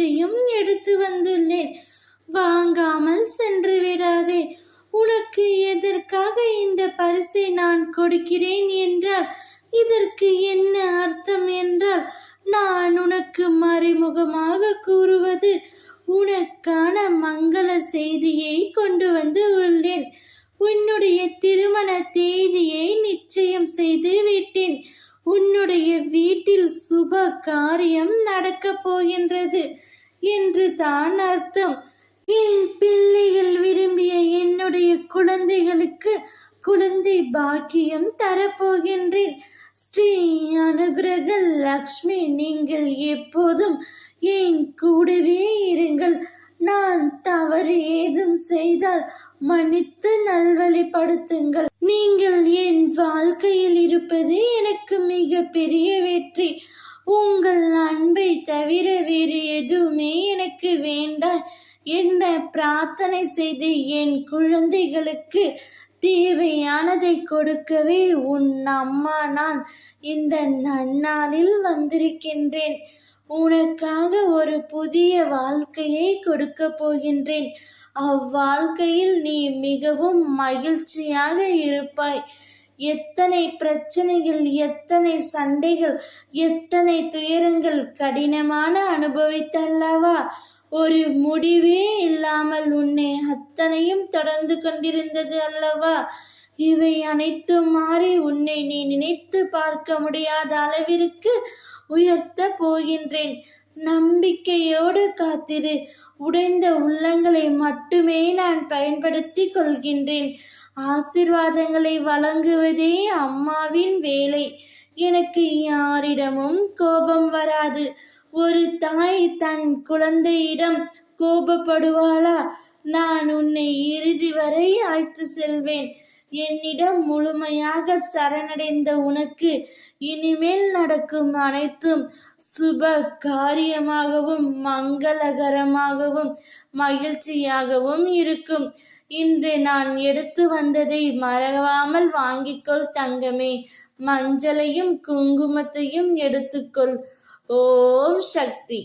அனைத்தையும் எடுத்து வந்துள்ளேன். வாங்காமல் சென்று விடாதே. உனக்கு எதற்காக இந்த பரிசை நான் கொடுக்கிறேன் என்றால் இதற்கு என்ன அர்த்தம் என்றால், நான் உனக்கு மறைமுகமாக கூறுவது உனக்கான மங்கள செய்தியை கொண்டு வந்து உள்ளேன். உன்னுடைய திருமண தேதியை நிச்சயம் செய்து விட்டேன். உன்னுடைய வீட்டில் சுப காரியம் நடக்கப் போகின்றது என்று தான் அர்த்தம். என் பிள்ளைகள் விரும்பிய என்னுடைய குழந்தைகளுக்கு குழந்தை பாக்கியம் தரப்போகின்றேன். ஸ்ரீ அனுகிரக லக்ஷ்மி, நீங்கள் எப்போதும் என் கூடவே இருங்கள். நான் தவறு ஏதும் செய்தால் மன்னித்து நல்வழிப்படுத்துங்கள். நீங்கள் என் வாழ்க்கையில் இருப்பது எனக்கு மிக பெரிய வெற்றி. உங்கள் அன்பை தவிர வேறு எதுவுமே எனக்கு வேண்டாம் என்ற பிரார்த்தனை செய்து என் குழந்தைகளுக்கு தேவையானதை கொடுக்கவே உன் அம்மா நான் இந்த நன்னாளில் வந்திருக்கின்றேன். உனக்காக ஒரு புதிய வாழ்க்கையை கொடுக்க போகின்றேன். அவ்வாழ்க்கையில் நீ மிகவும் மகிழ்ச்சியாக இருப்பாய். எத்தனை பிரச்சனைகள், எத்தனை சண்டைகள், எத்தனை துயரங்கள் கடினமான அனுபவித்தல்லவா ஒரு முடிவே இல்லாமல் உன்னை அத்தனையும் தொடர்ந்து கொண்டிருந்தது அல்லவா? இவை அனைத்தும் மாறி உன்னை நீ நினைத்து பார்க்க முடியாத அளவிற்கு உயர்த்த போகின்றேன். நம்பிக்கையோடு காத்திரு. உடைந்த உள்ளங்களை மட்டுமே நான் பயன்படுத்தி கொள்கின்றேன். ஆசீர்வாதங்களை வழங்குவதே அம்மாவின் வேலை. எனக்கு யாரிடமும் கோபம் வராது. ஒரு தாய் தன் குழந்தையிடம் கோபப்படுவாளா? நான் உன்னை இறுதி வரை அழைத்து செல்வேன். என்னிடம் முழுமையாக சரணடைந்த உனக்கு இனிமேல் நடக்கும் அனைத்தும் சுப காரியமாகவும் மங்களகரமாகவும் மகிழ்ச்சியாகவும் இருக்கும். இன்று நான் எடுத்து வந்ததை மறவாமல் வாங்கிக்கொள் தங்கமே. மஞ்சளையும் குங்குமத்தையும் எடுத்துக்கொள். ஓம் சக்தி.